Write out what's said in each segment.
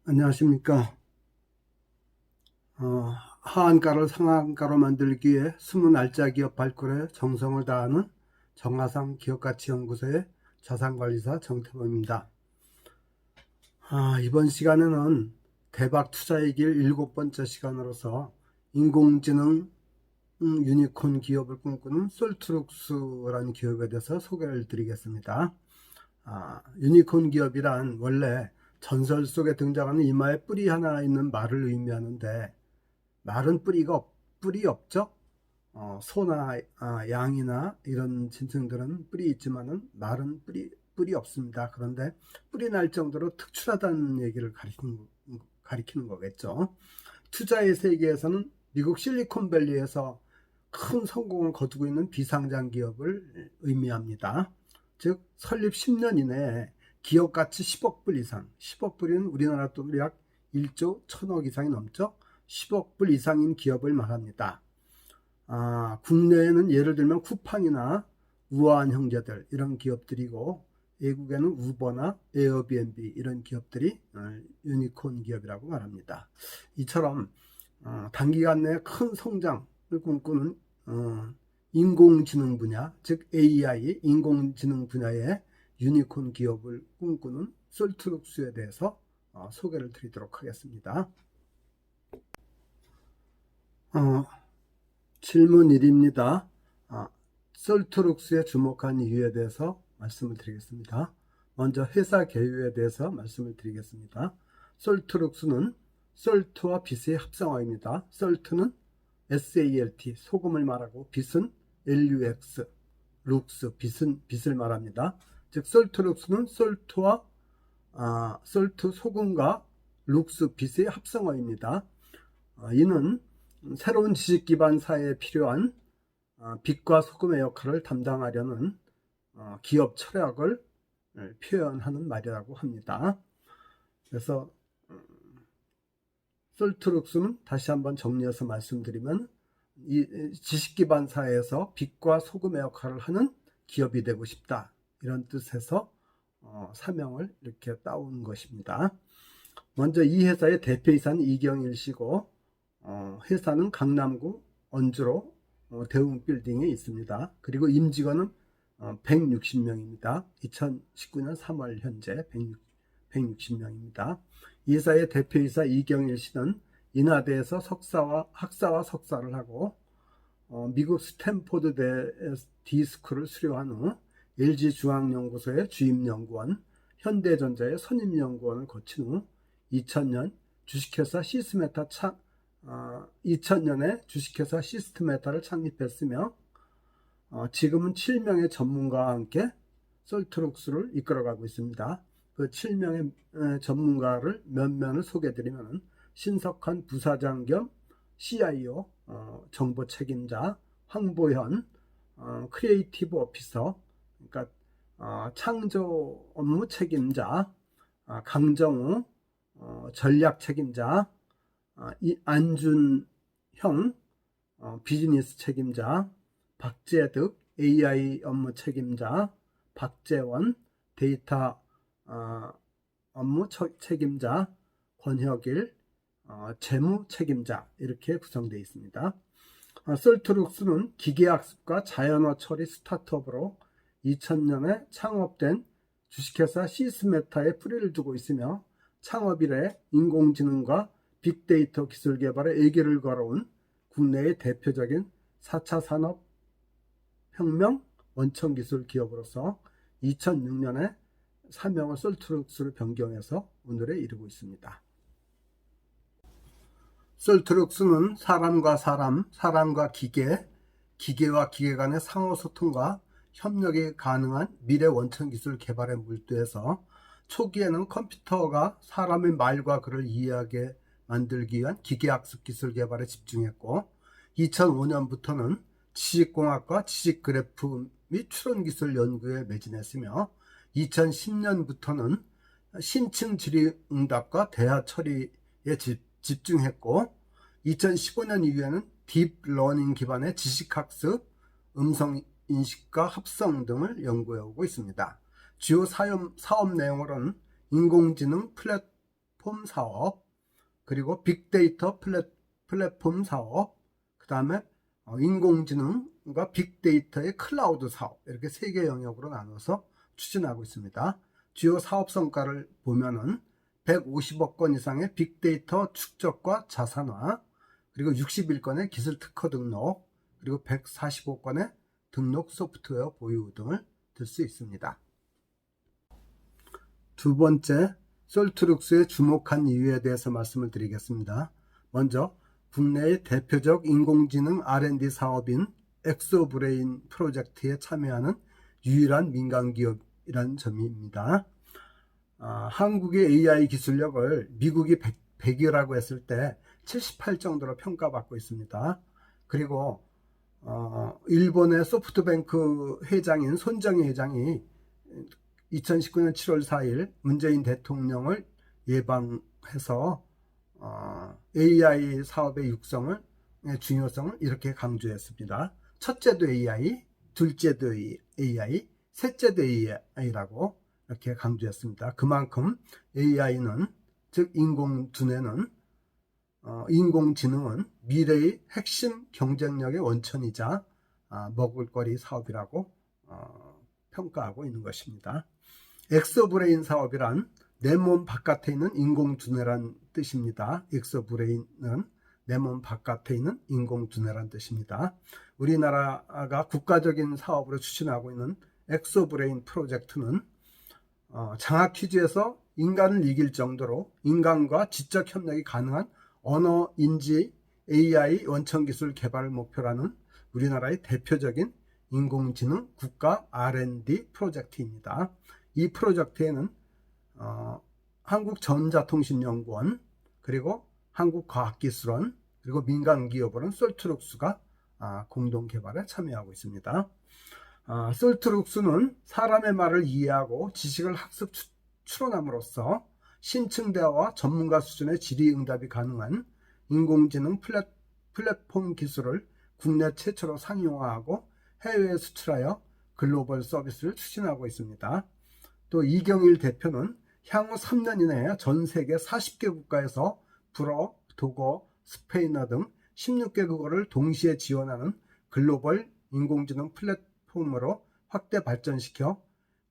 안녕하십니까. 하한가를 상한가로 만들기 위해 20알짜 기업 발굴에 정성을 다하는 정하상 기업가치연구소의 자산관리사 정태범입니다. 이번 시간에는 대박 투자의 길 7번째 시간으로서 인공지능 유니콘 기업을 꿈꾸는 솔트룩스라는 기업에 대해서 소개를 드리겠습니다. 유니콘 기업이란 원래 전설 속에 등장하는 이마에 뿔이 하나 있는 말을 의미하는데, 말은 뿔이 없죠. 소나 양이나 이런 짐승들은 뿔이 있지만은 말은 뿔이 없습니다. 그런데 뿔이 날 정도로 특출하다는 얘기를 가리키는 거겠죠. 투자의 세계에서는 미국 실리콘밸리에서 큰 성공을 거두고 있는 비상장 기업을 의미합니다. 즉 설립 10년 이내에 기업 가치 10억 불 이상, 10억 불이면 우리나라 돈으로 약 1조 1000억 이상이 넘죠. 10억 불 이상인 기업을 말합니다. 국내에는 예를 들면 쿠팡이나 우아한 형제들 이런 기업들이고, 외국에는 우버나 에어비앤비 이런 기업들이 유니콘 기업이라고 말합니다. 이처럼 단기간 내에 큰 성장을 꿈꾸는 인공지능 분야, 즉 AI 인공지능 분야의 유니콘 기업을 꿈꾸는 솔트룩스에 대해서 소개를 드리도록 하겠습니다. 질문 1입니다. 솔트룩스에 주목한 이유에 대해서 말씀을 드리겠습니다. 먼저 회사 개요에 대해서 말씀을 드리겠습니다. 솔트룩스는 솔트와 빛의 합성어입니다. 솔트는 SALT, 소금을 말하고 빛은 LUX, 룩스, 빛을 말합니다. 즉 솔트룩스는 솔트, 소금과 룩스, 빛의 합성어입니다. 이는 새로운 지식 기반 사회에 필요한 빛과 소금의 역할을 담당하려는 기업 철학을 표현하는 말이라고 합니다. 그래서 솔트룩스는 다시 한번 정리해서 말씀드리면, 이 지식 기반 사회에서 빛과 소금의 역할을 하는 기업이 되고 싶다, 이런 뜻에서 사명을 이렇게 따온 것입니다. 먼저 이 회사의 대표이사는 이경일 씨고, 회사는 강남구 언주로 대웅 빌딩에 있습니다. 그리고 임직원은 160명입니다. 2019년 3월 현재 160명입니다. 이 회사의 대표이사 이경일 씨는 인하대에서 학사와 석사를 하고, 미국 스탠포드 D스쿨을 수료한 후 LG중앙연구소의 주임연구원, 현대전자의 선임연구원을 거친 후 2000년에 주식회사 시스템메타를 창립했으며, 지금은 7명의 전문가와 함께 솔트룩스를 이끌어가고 있습니다. 그 7명의 전문가를 몇몇을 소개해드리면, 신석환 부사장 겸 CIO, 정보 책임자, 황보현 크리에이티브 오피서, 그러니까 창조 업무 책임자, 강정우 전략 책임자, 안준형 비즈니스 책임자, 박재득 AI 업무 책임자, 박재원 데이터 업무 책임자, 권혁일 재무 책임자, 이렇게 구성되어 있습니다. 솔트룩스는 기계학습과 자연어 처리 스타트업으로 2000년에 창업된 주식회사 시스메타에 뿌리를 두고 있으며, 창업 이래 인공지능과 빅데이터 기술 개발에 애기를 걸어온 국내의 대표적인 4차 산업혁명 원천기술 기업으로서 2006년에 사명을 솔트룩스로 변경해서 오늘에 이르고 있습니다. 솔트룩스는 사람과 사람, 사람과 기계, 기계와 기계 간의 상호소통과 협력이 가능한 미래 원천기술 개발에 몰두해서 초기에는 컴퓨터가 사람의 말과 글을 이해하게 만들기 위한 기계학습 기술 개발에 집중했고, 2005년부터는 지식공학과 지식그래프 및 추론기술 연구에 매진했으며, 2010년부터는 신층 질의응답과 대화 처리에 집중했고, 2015년 이후에는 딥러닝 기반의 지식학습, 음성인식과 합성 등을 연구해오고 있습니다. 주요 사업 내용으로는 인공지능 플랫폼 플랫폼 사업, 그리고 빅데이터 플랫폼 사업, 그 다음에 인공지능과 빅데이터의 클라우드 사업, 이렇게 3개 영역으로 나눠서 추진하고 있습니다. 주요 사업 성과를 보면은 150억 건 이상의 빅데이터 축적과 자산화, 그리고 61건의 기술 특허 등록, 그리고 145건의 등록 소프트웨어 보유 등을 들 수 있습니다. 두 번째, 솔트룩스의 주목한 이유에 대해서 말씀을 드리겠습니다. 먼저 국내의 대표적 인공지능 R&D 사업인 엑소브레인 프로젝트에 참여하는 유일한 민간기업이라는 점입니다. 한국의 AI 기술력을 미국이 100이라고 했을 때 78 정도로 평가받고 있습니다. 그리고 일본의 소프트뱅크 회장인 손정희 회장이 2019년 7월 4일 문재인 대통령을 예방해서 AI 사업의 육성을 중요성을 이렇게 강조했습니다. 첫째도 AI, 둘째도 AI, 셋째도 AI라고 이렇게 강조했습니다. 그만큼 AI는, 즉 인공지능은 미래의 핵심 경쟁력의 원천이자 먹을거리 사업이라고 평가하고 있는 것입니다. 엑소브레인 사업이란 내 몸 바깥에 있는 인공두뇌란 뜻입니다. 엑소브레인은 내 몸 바깥에 있는 인공두뇌란 뜻입니다. 우리나라가 국가적인 사업으로 추진하고 있는 엑소브레인 프로젝트는 장학 퀴즈에서 인간을 이길 정도로 인간과 지적 협력이 가능한 언어 인지 AI 원천 기술 개발을 목표라는 우리나라의 대표적인 인공지능 국가 R&D 프로젝트입니다. 이 프로젝트에는 한국전자통신연구원, 그리고 한국과학기술원, 그리고 민간기업으로는 솔트룩스가 공동 개발에 참여하고 있습니다. 솔트룩스는 사람의 말을 이해하고 지식을 학습 추론함으로써 신층 대화와 전문가 수준의 질의응답이 가능한 인공지능 플랫폼 기술을 국내 최초로 상용화하고 해외에 수출하여 글로벌 서비스를 추진하고 있습니다. 또 이경일 대표는 향후 3년 이내에 전 세계 40개 국가에서 불어, 독어, 스페인어 등 16개국어를 동시에 지원하는 글로벌 인공지능 플랫폼으로 확대 발전시켜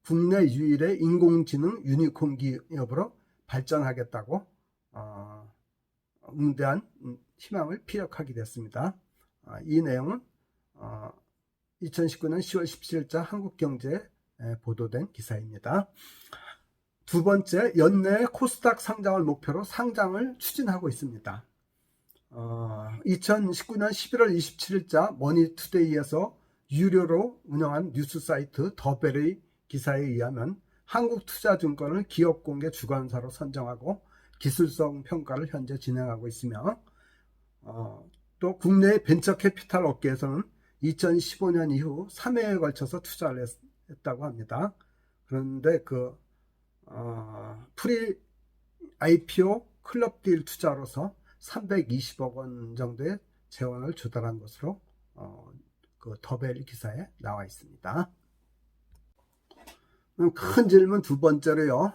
국내 유일의 인공지능 유니콘 기업으로 발전하겠다고 응대한 희망을 피력하게 됐습니다. 이 내용은 2019년 10월 17일자 한국경제에 보도된 기사입니다. 두 번째, 연내에 코스닥 상장을 목표로 상장을 추진하고 있습니다. 2019년 11월 27일자 머니투데이에서 유료로 운영한 뉴스 사이트 더벨의 기사에 의하면 한국투자증권을 기업공개 주관사로 선정하고 기술성 평가를 현재 진행하고 있으며 또 국내 벤처 캐피탈 업계에서는 2015년 이후 3회에 걸쳐서 투자를 했다고 합니다. 그런데 프리 IPO 클럽 딜 투자로서 320억 원 정도의 재원을 조달한 것으로 더벨 기사에 나와 있습니다. 큰 질문 두 번째로요.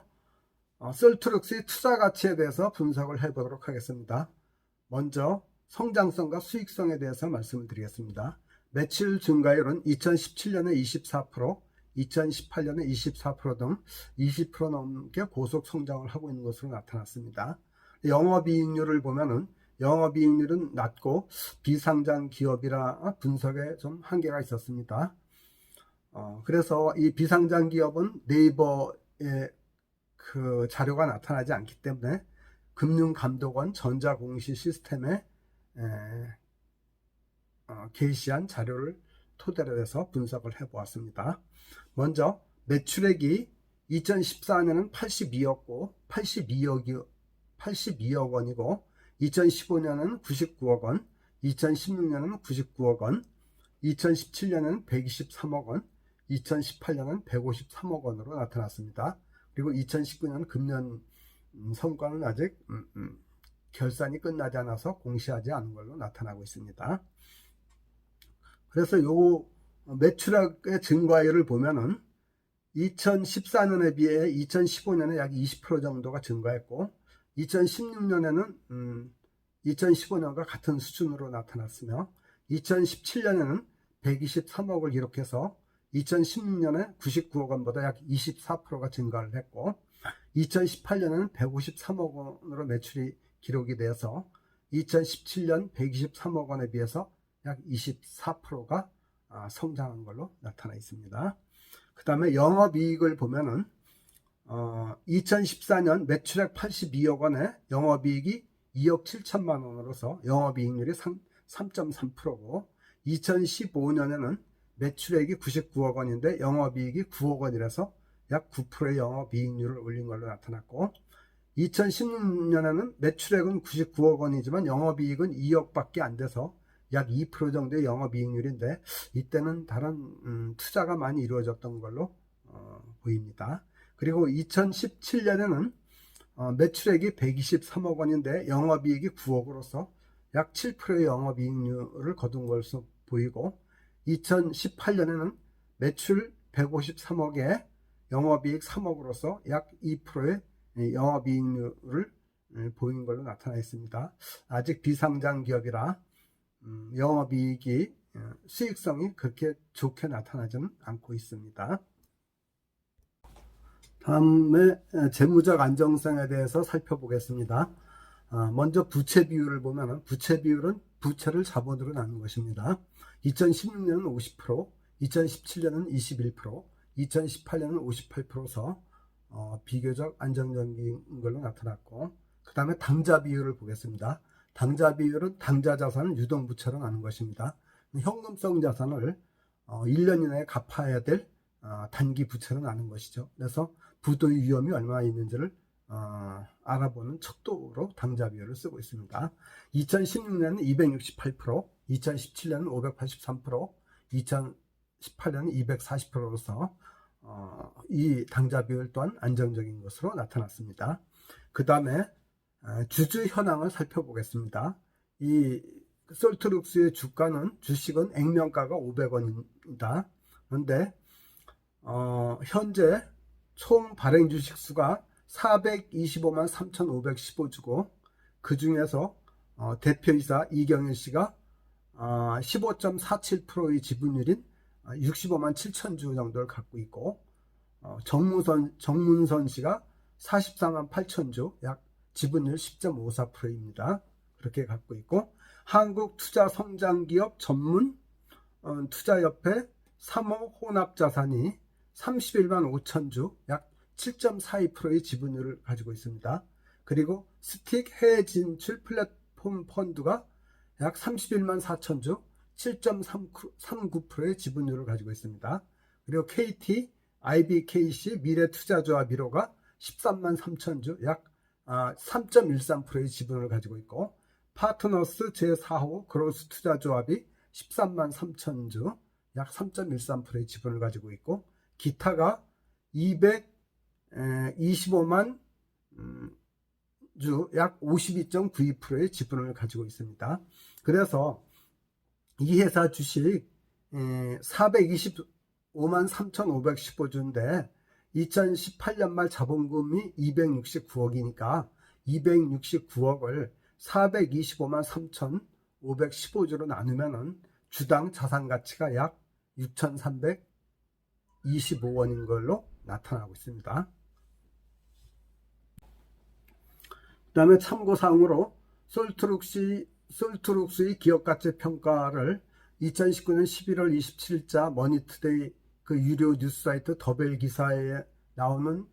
솔트룩스의 투자 가치에 대해서 분석을 해보도록 하겠습니다. 먼저 성장성과 수익성에 대해서 말씀을 드리겠습니다. 매출 증가율은 2017년에 24%, 2018년에 24% 등 20% 넘게 고속 성장을 하고 있는 것으로 나타났습니다. 영업이익률을 보면은 영업이익률은 낮고 비상장 기업이라 분석에 좀 한계가 있었습니다. 그래서 이 비상장 기업은 네이버에 그 자료가 나타나지 않기 때문에 금융감독원 전자공시 시스템에 게시한 자료를 토대로 해서 분석을 해보았습니다. 먼저 매출액이 2014년은 82억 원이고 2015년은 99억 원, 2016년은 99억 원, 2017년은 123억 원, 2018년은 153억 원으로 나타났습니다. 그리고 2019년 금년 성과는 아직 결산이 끝나지 않아서 공시하지 않은 걸로 나타나고 있습니다. 그래서 요 매출액의 증가율을 보면은 2014년에 비해 2015년에 약 20% 정도가 증가했고 2016년에는 2015년과 같은 수준으로 나타났으며 2017년에는 123억을 기록해서 2016년에 99억 원보다 약 24%가 증가를 했고 2018년에는 153억 원으로 매출이 기록이 되어서 2017년 123억 원에 비해서 약 24%가 성장한 걸로 나타나 있습니다. 그 다음에 영업이익을 보면은 2014년 매출액 82억 원에 영업이익이 2억 7천만 원으로서 영업이익률이 3.3%고 2015년에는 매출액이 99억 원인데 영업이익이 9억 원이라서 약 9%의 영업이익률을 올린 걸로 나타났고 2016년에는 매출액은 99억 원이지만 영업이익은 2억 밖에 안 돼서 약 2% 정도의 영업이익률인데 이때는 다른 투자가 많이 이루어졌던 걸로 보입니다. 그리고 2017년에는 매출액이 123억 원인데 영업이익이 9억으로서 약 7%의 영업이익률을 거둔 것으로 보이고 2018년에는 매출 153억에 영업이익 3억으로서 약 2%의 영업이익률을 보인 걸로 나타나 있습니다. 아직 비상장 기업이라 영업이익이 수익성이 그렇게 좋게 나타나지는 않고 있습니다. 다음에 재무적 안정성에 대해서 살펴보겠습니다. 먼저 부채 비율을 보면 부채 비율은 부채를 자본으로 나눈 것입니다. 2016년은 50%, 2017년은 21%, 2018년은 58%서 비교적 안정적인 걸로 나타났고 그 다음에 당좌 비율을 보겠습니다. 당좌 비율은 당좌 자산을 유동부채로 나눈 것입니다. 현금성 자산을 1년 이내에 갚아야 될 단기 부채로 나눈 것이죠. 그래서 부도의 위험이 얼마나 있는지를 알아보는 척도로 당좌 비율을 쓰고 있습니다. 2016년은 268%, 2017년은 583%, 2018년은 240%로서 이 당좌 비율 또한 안정적인 것으로 나타났습니다. 그 다음에 주주 현황을 살펴보겠습니다. 이 솔트룩스의 주식은 액면가가 500원입니다. 그런데 현재 총 발행 주식 수가 425만 3,515주고 그 중에서 대표이사 이경일 씨가 15.47%의 지분율인 65만 7천주 정도를 갖고 있고 정문선 씨가 44만 8천주 약 지분율 10.54%입니다. 그렇게 갖고 있고 한국투자성장기업 전문 투자협회 3호 혼합자산이 31만 5천주 약 7.42%의 지분율을 가지고 있습니다. 그리고 스틱 해외 진출 플랫폼 펀드가 약 31만 4천주 7.39%의 지분율을 가지고 있습니다. 그리고 KT, IBKC 미래투자조합 1호가 13만 3천주 약 3.13%의 지분을 가지고 있고 파트너스 제4호 그로스 투자조합이 13만 3천주 약 3.13%의 지분을 가지고 있고 기타가 225만 주 약 52.92%의 지분을 가지고 있습니다. 그래서 이 회사 주식 425만 3,515주인데 2018년 말 자본금이 269억이니까 269억을 425만 3,515주로 나누면 주당 자산 가치가 약 6,325원인 걸로 나타나고 있습니다. 그 다음에 참고사항으로 솔트룩스의 기업가치 평가를 2019년 11월 27일자 머니투데이 그 유료 뉴스 사이트 더벨 기사에 나오는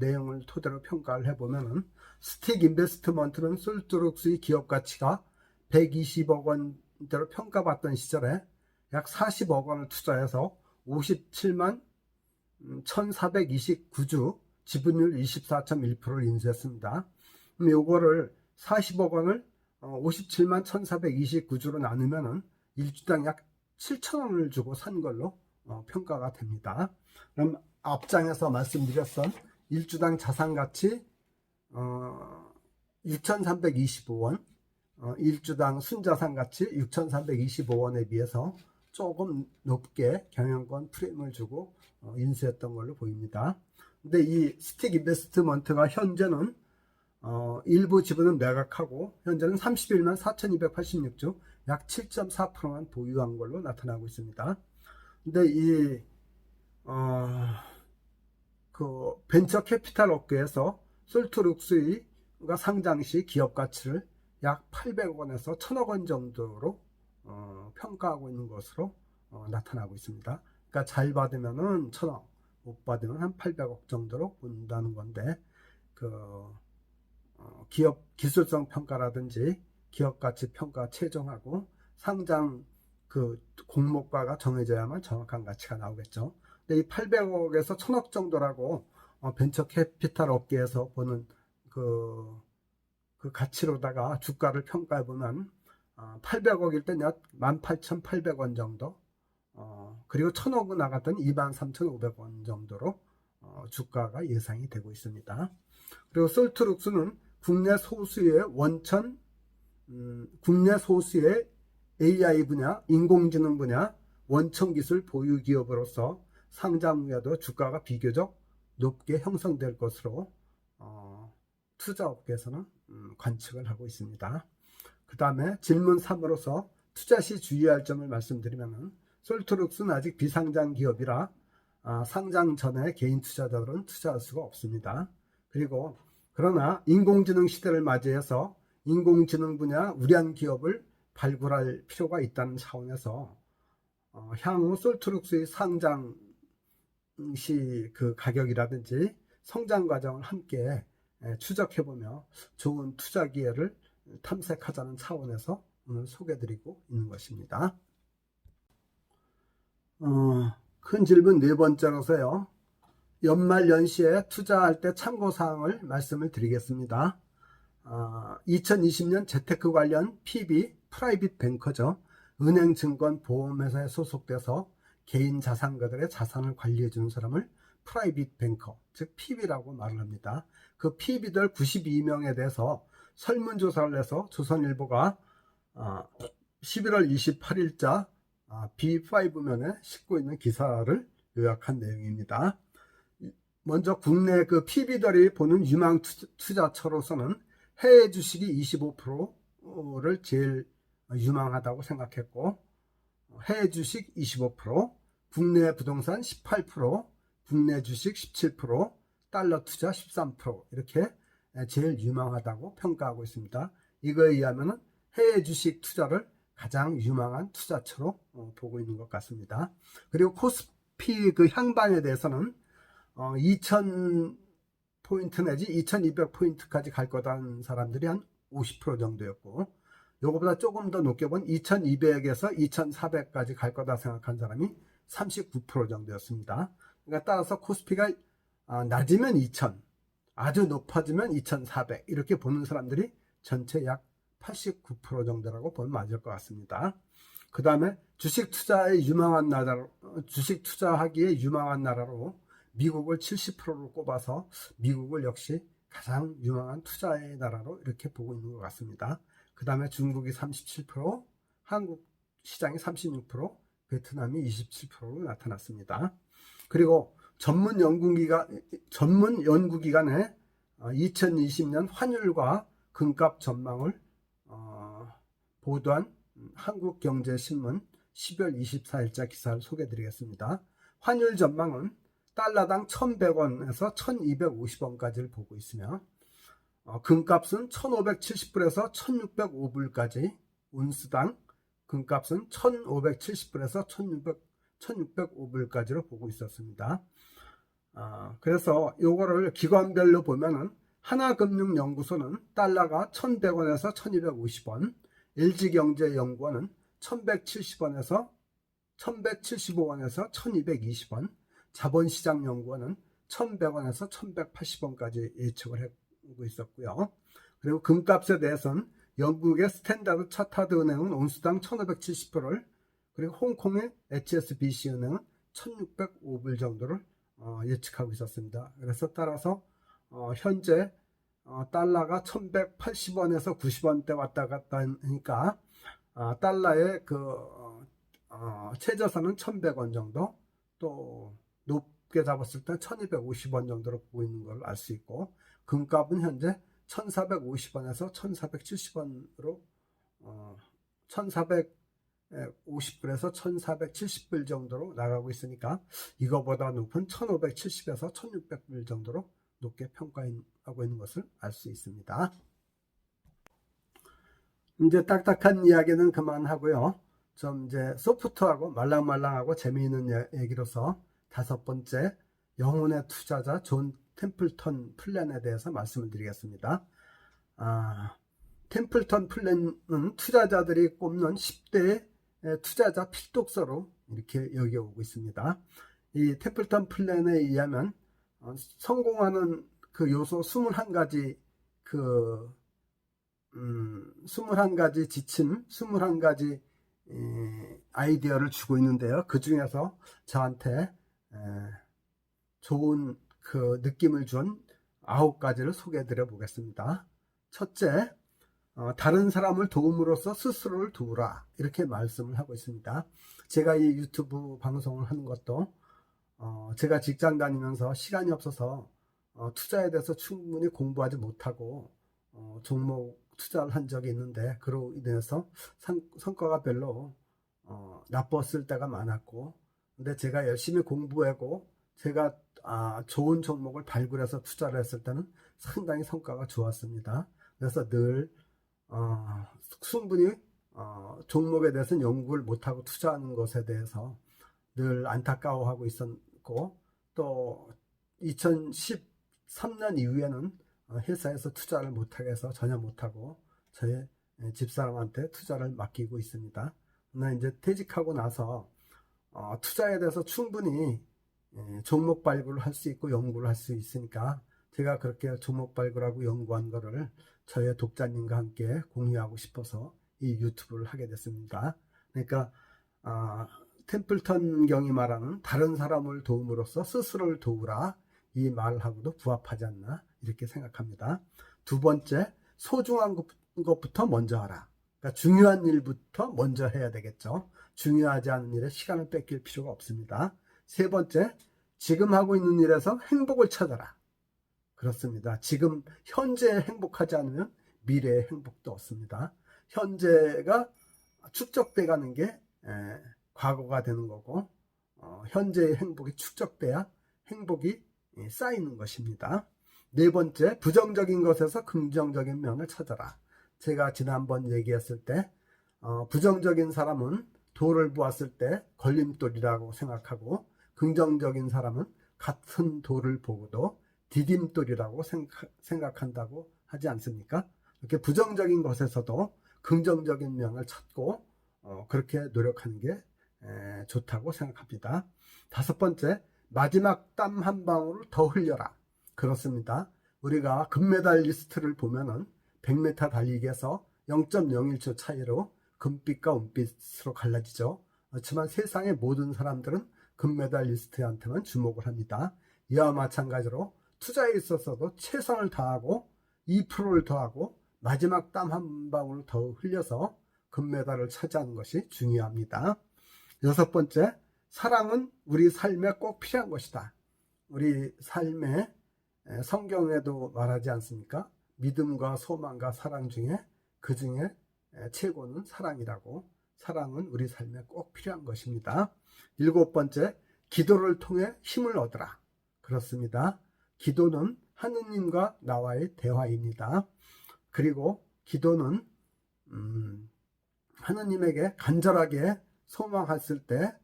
내용을 토대로 평가를 해보면 스틱 인베스트먼트는 솔트룩스의 기업가치가 120억 원대로 평가받던 시절에 약 40억 원을 투자해서 57만 1429주 지분율 24.1%를 인수했습니다. 그럼 요거를 40억 원을 57만 1429주로 나누면은 1주당 약 7,000원을 주고 산 걸로 평가가 됩니다. 그럼 앞장에서 말씀드렸던 1주당 자산가치 6,325원 1주당 순자산가치 6,325원에 비해서 조금 높게 경영권 프리미엄을 주고 인수했던 걸로 보입니다. 근데 이 스틱 인베스트먼트가 현재는 일부 지분은 매각하고 현재는 31만 4,286주, 약 7.4%만 보유한 걸로 나타나고 있습니다. 근데 이 벤처 캐피탈 업계에서 솔트룩스가 상장 시 기업 가치를 약 800억 원에서 1000억 원 정도로 평가하고 있는 것으로 나타나고 있습니다. 그러니까 잘 받으면은 1000억, 못 받으면 한 800억 정도로 본다는 건데, 기업 기술성 평가라든지 기업 가치 평가 최종하고 상장 공모가가 정해져야만 정확한 가치가 나오겠죠. 근데 이 800억에서 1000억 정도라고 벤처 캐피탈 업계에서 보는 그 가치로다가 주가를 평가해 보면 800억일 때 약 18,800원 정도, 그리고 1000억은 나갔더니 23,500원 정도로 주가가 예상이 되고 있습니다. 그리고 솔트룩스는 국내 소수의 AI 분야, 인공지능 분야, 원천 기술 보유 기업으로서 상장 후에도 주가가 비교적 높게 형성될 것으로 투자업계에서는 관측을 하고 있습니다. 그 다음에 질문 3으로서 투자 시 주의할 점을 말씀드리면, 솔트룩스는 아직 비상장 기업이라 상장 전에 개인 투자자들은 투자할 수가 없습니다. 그리고 그러나 인공지능 시대를 맞이해서 인공지능 분야 우량 기업을 발굴할 필요가 있다는 차원에서 향후 솔트룩스의 상장 시 가격이라든지 성장 과정을 함께 추적해보며 좋은 투자 기회를 탐색하자는 차원에서 오늘 소개해드리고 있는 것입니다. 큰 질문 네 번째로서요, 연말 연시에 투자할 때 참고사항을 말씀을 드리겠습니다. 2020년 재테크 관련 PB, 프라이빗 뱅커죠. 은행, 증권, 보험회사에 소속돼서 개인 자산가들의 자산을 관리해 주는 사람을 프라이빗 뱅커, 즉 PB라고 말을 합니다. 그 PB들 92명에 대해서 설문조사를 해서 조선일보가 11월 28일자 B5면에 싣고 있는 기사를 요약한 내용입니다. 먼저 국내 PB들이 보는 유망 투자처로서는 해외 주식이 25%를 제일 유망하다고 생각했고, 해외 주식 25%, 국내 부동산 18%, 국내 주식 17%, 달러 투자 13%, 이렇게 제일 유망하다고 평가하고 있습니다. 이거에 의하면 해외 주식 투자를 가장 유망한 투자처로 보고 있는 것 같습니다. 그리고 코스피 향방에 대해서는 2000포인트 내지 2200포인트까지 갈 거다는 사람들이 한 50% 정도였고, 요거보다 조금 더 높게 본 2200에서 2400까지 갈 거다 생각한 사람이 39% 정도였습니다. 그러니까 따라서 코스피가 낮으면 2000, 아주 높아지면 2400, 이렇게 보는 사람들이 전체 약 89% 정도라고 보면 맞을 것 같습니다. 그 다음에 주식 투자하기에 유망한 나라로 미국을 70%로 꼽아서 미국을 역시 가장 유망한 투자의 나라로 이렇게 보고 있는 것 같습니다. 그 다음에 중국이 37%, 한국 시장이 36%, 베트남이 27%로 나타났습니다. 그리고 전문 연구기관의 2020년 환율과 금값 전망을 보도한 한국경제신문 10월 24일자 기사를 소개해드리겠습니다. 환율 전망은 달러당 1100원에서 1250원까지를 보고 있으며, 금값은 1570불에서 1605불까지, 온스당 금값은 1570불에서 1605불까지로 보고 있었습니다. 그래서 요거를 기관별로 보면은 하나금융연구소는 달러가 1100원에서 1250원, LG경제연구원은 1170원에서 1220원, 자본시장연구원은 1100원에서 1180원까지 예측을 하고 있었고요. 그리고 금값에 대해서는 영국의 스탠다드 차타드 은행은 온수당 1570불을, 그리고 홍콩의 HSBC 은행은 1605불 정도를 예측하고 있었습니다. 그래서 따라서 현재 달러가 1180원에서 90원대 왔다 갔다 하니까 달러의 최저선은 1100원 정도, 또 높게 잡았을 때 1250원 정도로 보고 있는 걸 알 수 있고, 금값은 현재 1450원에서 1470원으로 1450불에서 1470불 정도로 나가고 있으니까 이거보다 높은 1570에서 1600불 정도로 높게 평가하고 있는 것을 알 수 있습니다. 이제 딱딱한 이야기는 그만하고요. 좀 이제 소프트하고 말랑말랑하고 재미있는 얘기로서 5번째, 영혼의 투자자 존 템플턴 플랜에 대해서 말씀을 드리겠습니다. 템플턴 플랜은 투자자들이 꼽는 10대 투자자 필독서로 이렇게 여겨오고 있습니다. 이 템플턴 플랜에 의하면 성공하는 그 요소 21가지 21가지 지침, 21가지 아이디어를 주고 있는데요. 그 중에서 저한테 좋은 그 느낌을 준 9가지를 소개해 드려 보겠습니다. 첫째, 다른 사람을 도움으로써 스스로를 도우라, 이렇게 말씀을 하고 있습니다. 제가 이 유튜브 방송을 하는 것도 제가 직장 다니면서 시간이 없어서 투자에 대해서 충분히 공부하지 못하고 종목 투자를 한 적이 있는데, 그로 인해서 성과가 별로 나빴을 때가 많았고, 근데 제가 열심히 공부하고 제가 좋은 종목을 발굴해서 투자를 했을 때는 상당히 성과가 좋았습니다. 그래서 늘 충분히 종목에 대해서는 연구를 못하고 투자하는 것에 대해서 늘 안타까워하고 있었고, 또 2013년 이후에는 회사에서 투자를 못하게 해서 전혀 못하고 저의 집사람한테 투자를 맡기고 있습니다. 그러나 이제 퇴직하고 나서 투자에 대해서 충분히 종목 발굴을 할 수 있고 연구를 할 수 있으니까 제가 그렇게 종목 발굴하고 연구한 거를 저의 독자님과 함께 공유하고 싶어서 이 유튜브를 하게 됐습니다. 그러니까 템플턴 경이 말하는 다른 사람을 도움으로써 스스로를 도우라, 이 말하고도 부합하지 않나, 이렇게 생각합니다. 2번째, 소중한 것부터 먼저 하라. 그러니까 중요한 일부터 먼저 해야 되겠죠. 중요하지 않은 일에 시간을 뺏길 필요가 없습니다. 3번째, 지금 하고 있는 일에서 행복을 찾아라. 그렇습니다. 지금 현재에 행복하지 않으면 미래의 행복도 없습니다. 현재가 축적돼 가는 게 과거가 되는 거고, 현재의 행복이 축적돼야 행복이 쌓이는 것입니다. 4번째, 부정적인 것에서 긍정적인 면을 찾아라. 제가 지난번 얘기했을 때 부정적인 사람은 돌을 보았을 때 걸림돌이라고 생각하고, 긍정적인 사람은 같은 돌을 보고도 디딤돌이라고 생각한다고 하지 않습니까? 이렇게 부정적인 것에서도 긍정적인 면을 찾고 그렇게 노력하는 게 좋다고 생각합니다. 5번째, 마지막 땀 한 방울을 더 흘려라. 그렇습니다. 우리가 금메달리스트를 보면은 100m 달리기에서 0.01초 차이로 금빛과 은빛으로 갈라지죠. 그렇지만 세상의 모든 사람들은 금메달리스트한테만 주목을 합니다. 이와 마찬가지로 투자에 있어서도 최선을 다하고 2%를 더하고 마지막 땀 한 방울을 더 흘려서 금메달을 차지하는 것이 중요합니다. 6번째, 사랑은 우리 삶에 꼭 필요한 것이다. 우리 삶에 성경에도 말하지 않습니까? 믿음과 소망과 사랑 중에 그 중에 최고는 사랑이라고. 사랑은 우리 삶에 꼭 필요한 것입니다. 7번째, 기도를 통해 힘을 얻으라. 그렇습니다. 기도는 하느님과 나와의 대화입니다. 그리고 기도는 하느님에게 간절하게 소망했을 때,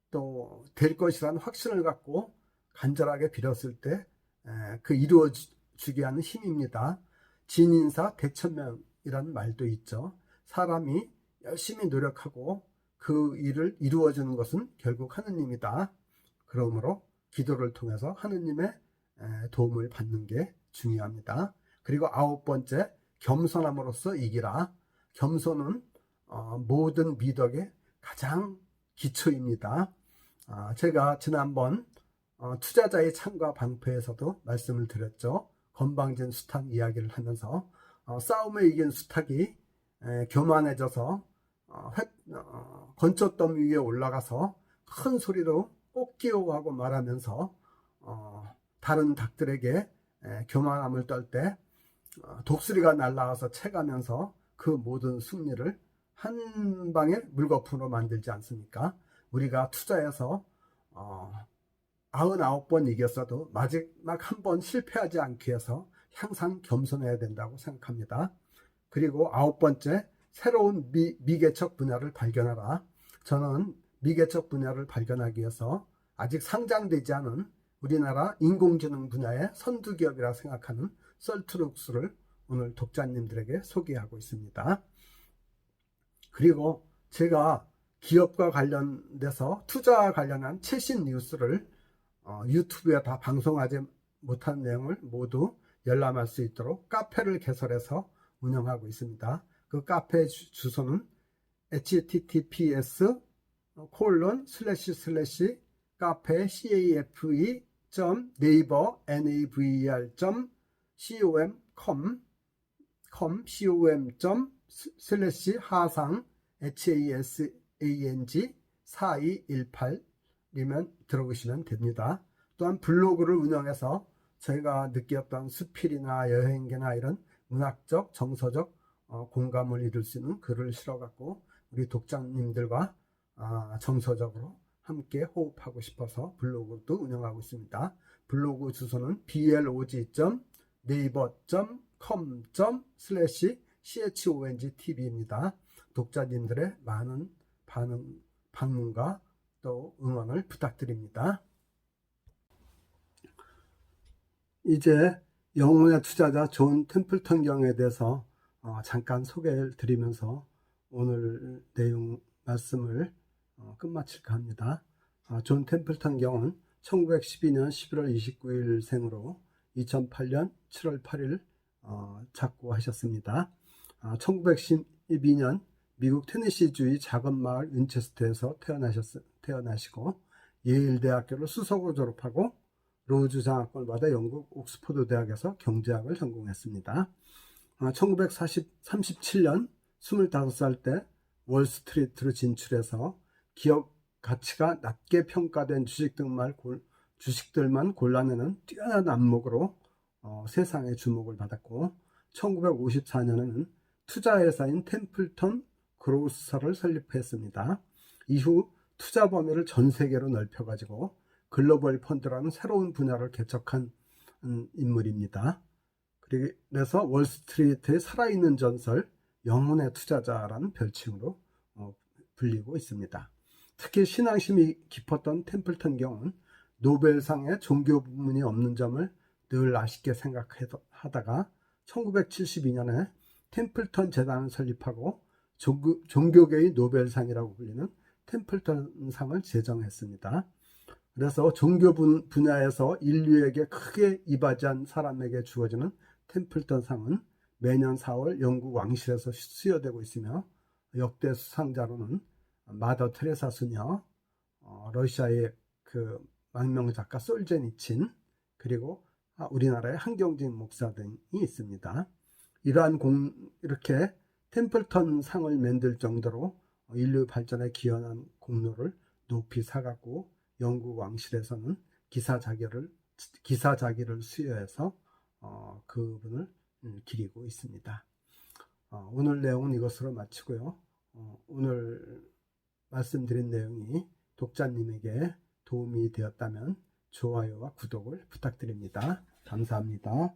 또 될 것이라는 확신을 갖고 간절하게 빌었을 때 그 이루어지게 하는 힘입니다. 진인사 대천명이라는 말도 있죠. 사람이 열심히 노력하고 그 일을 이루어주는 것은 결국 하느님이다. 그러므로 기도를 통해서 하느님의 도움을 받는 게 중요합니다. 그리고 9번째, 겸손함으로써 이기라. 겸손은 모든 미덕의 가장 기초입니다. 제가 지난번 투자자의 창과 방패에서도 말씀을 드렸죠. 건방진 수탉 이야기를 하면서 싸움에 이긴 수탉이 교만해져서 건초더미 위에 올라가서 큰 소리로 꼭기호하고 말하면서 다른 닭들에게 교만함을 떨 때 독수리가 날아와서 채가면서 그 모든 승리를 한 방에 물거품으로 만들지 않습니까? 우리가 투자해서 99번 이겼어도 마지막 한 번 실패하지 않기 위해서 항상 겸손해야 된다고 생각합니다. 그리고 9번째, 새로운 미개척 분야를 발견하라. 저는 미개척 분야를 발견하기 위해서 아직 상장되지 않은 우리나라 인공지능 분야의 선두기업이라 생각하는 썰트룩스를 오늘 독자님들에게 소개하고 있습니다. 그리고 제가 기업과 관련돼서 투자와 관련한 최신 뉴스를 유튜브에 다 방송하지 못한 내용을 모두 열람할 수 있도록 카페를 개설해서 운영하고 있습니다. 그 카페 주소는 https://cafe naver.com/ha상 hasang 4218이면 들어오시면 됩니다. 또한 블로그를 운영해서 저희가 느꼈던 수필이나 여행기나 이런 문학적, 정서적 공감을 이룰 수 있는 글을 실어갖고 우리 독자님들과 정서적으로 함께 호흡하고 싶어서 블로그도 운영하고 있습니다. 블로그 주소는 blog.naver.com/chongtv입니다. 독자님들의 많은 방문과 또 응원을 부탁드립니다. 이제 영혼의 투자자 존 템플턴 경에 대해서 잠깐 소개를 드리면서 오늘 내용 말씀을 끝마칠까 합니다. 존 템플턴 경은 1912년 11월 29일 생으로 2008년 7월 8일 작고하셨습니다. 1912년 미국 테네시주의 작은 마을 윈체스터에서 태어나시고 예일 대학교를 수석으로 졸업하고 로즈 장학금을 받아 영국 옥스퍼드 대학에서 경제학을 전공했습니다. 1937년 25살 때 월스트리트로 진출해서 기업 가치가 낮게 평가된 주식들만 골라내는 뛰어난 안목으로 세상의 주목을 받았고 1954년에는 투자회사인 템플턴 그로우스사를 설립했습니다. 이후 투자 범위를 전 세계로 넓혀가지고 글로벌 펀드라는 새로운 분야를 개척한 인물입니다. 그래서 월스트리트의 살아있는 전설, 영혼의 투자자라는 별칭으로 불리고 있습니다. 특히 신앙심이 깊었던 템플턴 경은 노벨상에 종교 부문이 없는 점을 늘 아쉽게 생각하다가 1972년에 템플턴 재단을 설립하고 종교계의 노벨상이라고 불리는 템플턴상을 제정했습니다. 그래서 종교 분야에서 인류에게 크게 이바지한 사람에게 주어지는 템플턴상은 매년 4월 영국 왕실에서 수여되고 있으며 역대 수상자로는 마더 테레사 수녀, 러시아의 그 망명 작가 솔제니친, 그리고 우리나라의 한경진 목사 등이 있습니다. 이렇게 템플턴 상을 만들 정도로 인류 발전에 기여한 공로를 높이 사갔고 영국 왕실에서는 기사자기를 수여해서 그분을 기리고 있습니다. 오늘 내용은 이것으로 마치고요. 오늘 말씀드린 내용이 독자님에게 도움이 되었다면 좋아요와 구독을 부탁드립니다. 감사합니다.